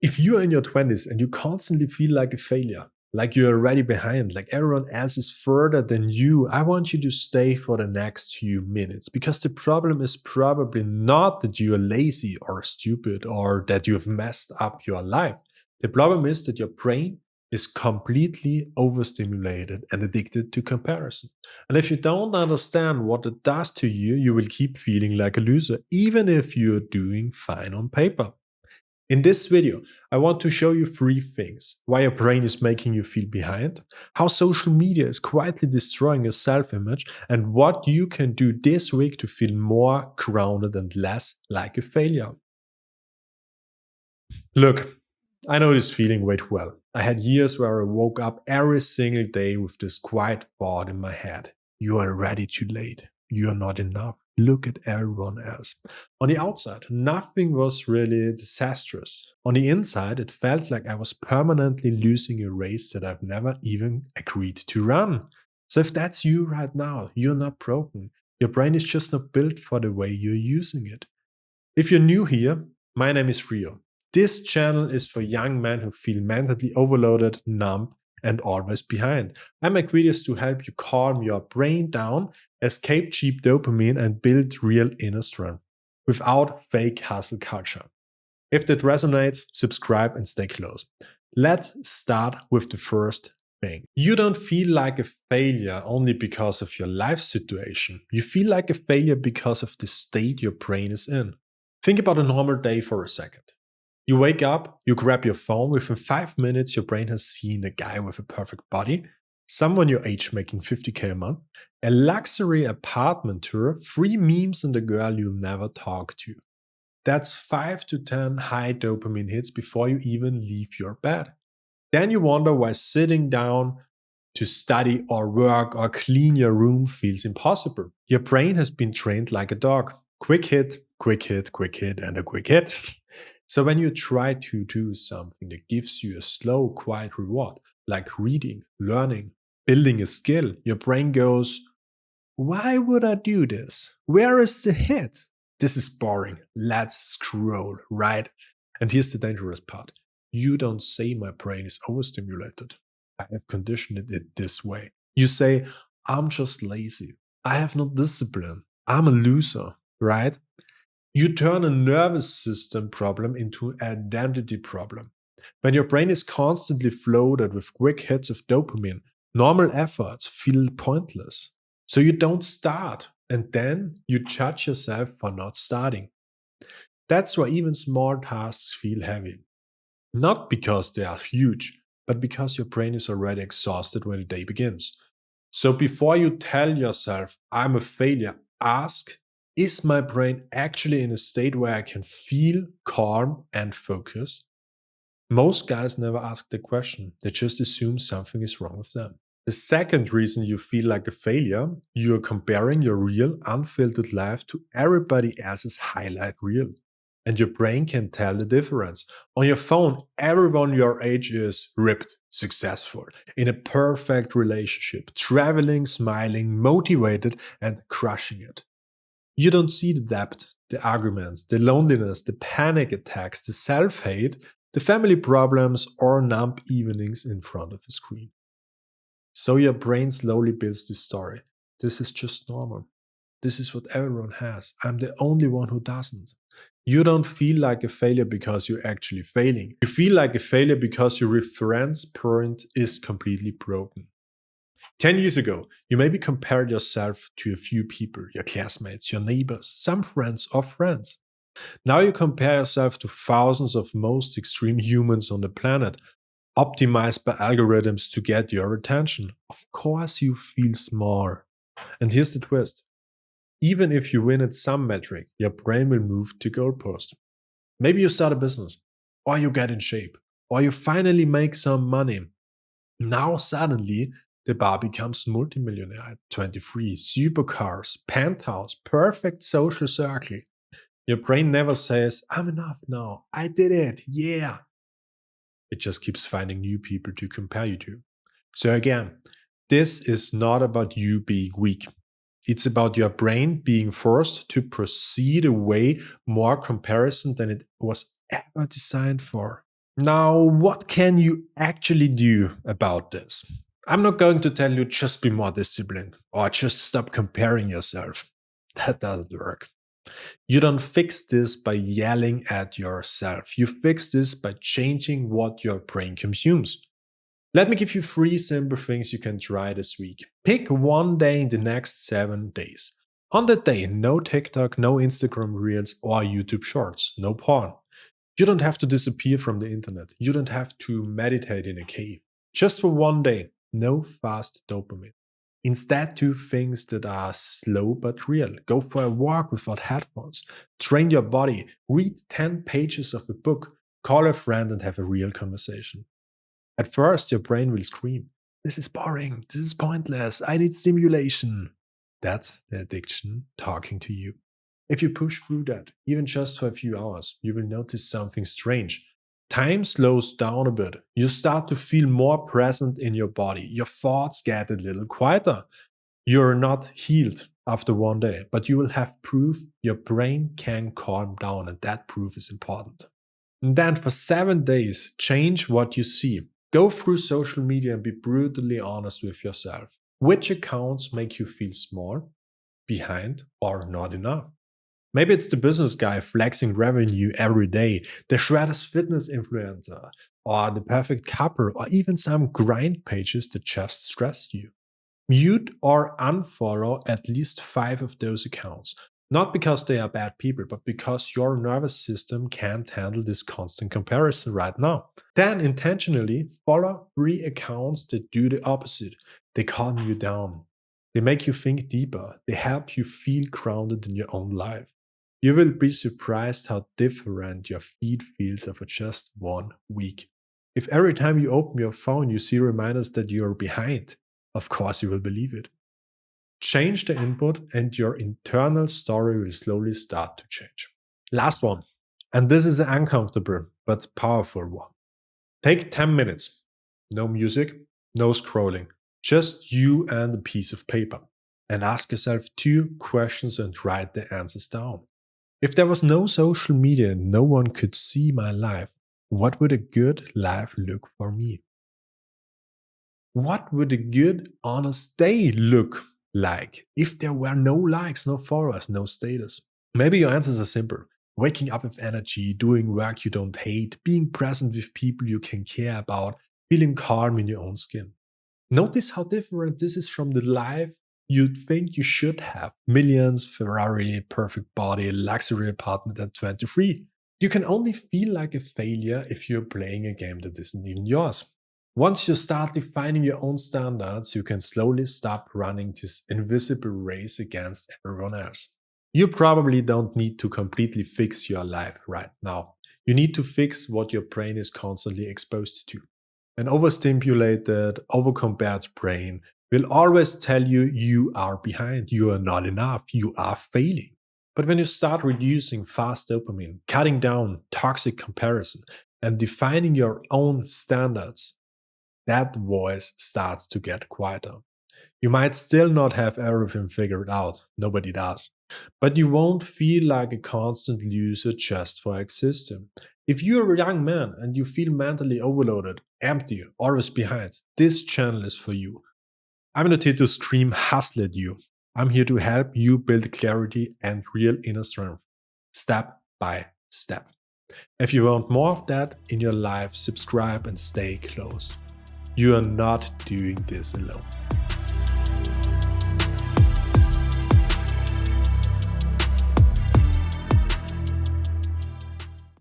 If you are in your 20s and you constantly feel like a failure, like you're already behind, like everyone else is further than you, I want you to stay for the next few minutes because the problem is probably not that you are lazy or stupid or that you have messed up your life. The problem is that your brain is completely overstimulated and addicted to comparison. And if you don't understand what it does to you, you will keep feeling like a loser, even if you're doing fine on paper. In this video, I want to show you three things: why your brain is making you feel behind, how social media is quietly destroying your self image, and what you can do this week to feel more grounded and less like a failure. Look, I know this feeling way too well. I had years where I woke up every single day with this quiet thought in my head: you are already too late. You are not enough. Look at everyone else. On the outside, nothing was really disastrous. On the inside, it felt like I was permanently losing a race that I've never even agreed to run. So if that's you right now, you're not broken. Your brain is just not built for the way you're using it. If you're new here, my name is Rio. This channel is for young men who feel mentally overloaded, numb, and always behind. I make videos to help you calm your brain down, escape cheap dopamine, and build real inner strength without fake hustle culture. If that resonates, subscribe and stay close. Let's start with the first thing. You don't feel like a failure only because of your life situation. You feel like a failure because of the state your brain is in. Think about a normal day for a second. You wake up, you grab your phone, within 5 minutes, your brain has seen a guy with a perfect body, someone your age making 50K a month, a luxury apartment tour, 3 memes, and a girl you'll never talk to. That's 5 to 10 high dopamine hits before you even leave your bed. Then you wonder why sitting down to study or work or clean your room feels impossible. Your brain has been trained like a dog: quick hit, quick hit, quick hit, and a quick hit. So when you try to do something that gives you a slow, quiet reward, like reading, learning, building a skill, your brain goes, why would I do this? Where is the hit? This is boring. Let's scroll, right? And here's the dangerous part. You don't say my brain is overstimulated. I have conditioned it this way. You say, I'm just lazy. I have no discipline. I'm a loser, right? You turn a nervous system problem into an identity problem. When your brain is constantly flooded with quick hits of dopamine, normal efforts feel pointless. So you don't start, and then you judge yourself for not starting. That's why even small tasks feel heavy. Not because they are huge, but because your brain is already exhausted when the day begins. So before you tell yourself, I'm a failure, ask, is my brain actually in a state where I can feel calm and focused? Most guys never ask the question, they just assume something is wrong with them. The second reason you feel like a failure, you're comparing your real, unfiltered life to everybody else's highlight reel. And your brain can tell the difference. On your phone, everyone your age is ripped, successful, in a perfect relationship, traveling, smiling, motivated, and crushing it. You don't see the depth, the arguments, the loneliness, the panic attacks, the self hate, the family problems, or numb evenings in front of a screen. So your brain slowly builds this story. This is just normal. This is what everyone has. I'm the only one who doesn't. You don't feel like a failure because you're actually failing. You feel like a failure because your reference point is completely broken. 10 years ago, you maybe compared yourself to a few people, your classmates, your neighbors, some friends or friends. Now you compare yourself to thousands of most extreme humans on the planet, optimized by algorithms to get your attention. Of course, you feel small. And here's the twist: even if you win at some metric, your brain will move to goalpost. Maybe you start a business, or you get in shape, or you finally make some money. Now suddenly, the bar becomes multimillionaire at 23, supercars, penthouse, perfect social circle. Your brain never says, I'm enough now, I did it, yeah. It just keeps finding new people to compare you to. So again, this is not about you being weak. It's about your brain being forced to proceed away more comparison than it was ever designed for. Now, what can you actually do about this? I'm not going to tell you just be more disciplined or just stop comparing yourself. That doesn't work. You don't fix this by yelling at yourself. You fix this by changing what your brain consumes. Let me give you three simple things you can try this week. Pick one day in the next 7 days. On that day, no TikTok, no Instagram Reels or YouTube Shorts, no porn. You don't have to disappear from the internet. You don't have to meditate in a cave. Just for one day, no fast dopamine. Instead, do things that are slow but real. Go for a walk without headphones. Train your body. Read 10 pages of a book. Call a friend and have a real conversation. At first, your brain will scream, "This is boring. This is pointless. I need stimulation." That's the addiction talking to you. If you push through that, even just for a few hours, you will notice something strange. Time slows down a bit. You start to feel more present in your body. Your thoughts get a little quieter. You're not healed after one day, but you will have proof your brain can calm down, and that proof is important. And then for 7 days, change what you see. Go through social media and be brutally honest with yourself. Which accounts make you feel small, behind, or not enough? Maybe it's the business guy flexing revenue every day, the shredders fitness influencer, or the perfect couple, or even some grind pages that just stress you. Mute or unfollow at least 5 of those accounts. Not because they are bad people, but because your nervous system can't handle this constant comparison right now. Then intentionally follow 3 accounts that do the opposite. They calm you down. They make you think deeper. They help you feel grounded in your own life. You will be surprised how different your feed feels after just 1 week. If every time you open your phone you see reminders that you're behind, of course you will believe it. Change the input and your internal story will slowly start to change. Last one, and this is an uncomfortable but powerful one. Take 10 minutes. No music, no scrolling, just you and a piece of paper. And ask yourself 2 questions and write the answers down. If there was no social media and no one could see my life, what would a good life look for me? What would a good, honest day look like if there were no likes, no followers, no status? Maybe your answers are simple. Waking up with energy, doing work you don't hate, being present with people you can care about, feeling calm in your own skin. Notice how different this is from the life you'd think you should have. Millions, Ferrari, perfect body, luxury apartment at 23. You can only feel like a failure if you're playing a game that isn't even yours. Once you start defining your own standards, you can slowly stop running this invisible race against everyone else. You probably don't need to completely fix your life right now. You need to fix what your brain is constantly exposed to. An overstimulated, overcompared brain will always tell you you are behind, you are not enough, you are failing. But when you start reducing fast dopamine, cutting down toxic comparison, and defining your own standards, that voice starts to get quieter. You might still not have everything figured out, nobody does, but you won't feel like a constant loser just for existing. If you're a young man and you feel mentally overloaded, empty, always behind, this channel is for you. I'm not here to scream hustle at you. I'm here to help you build clarity and real inner strength, step by step. If you want more of that in your life, subscribe and stay close. You are not doing this alone.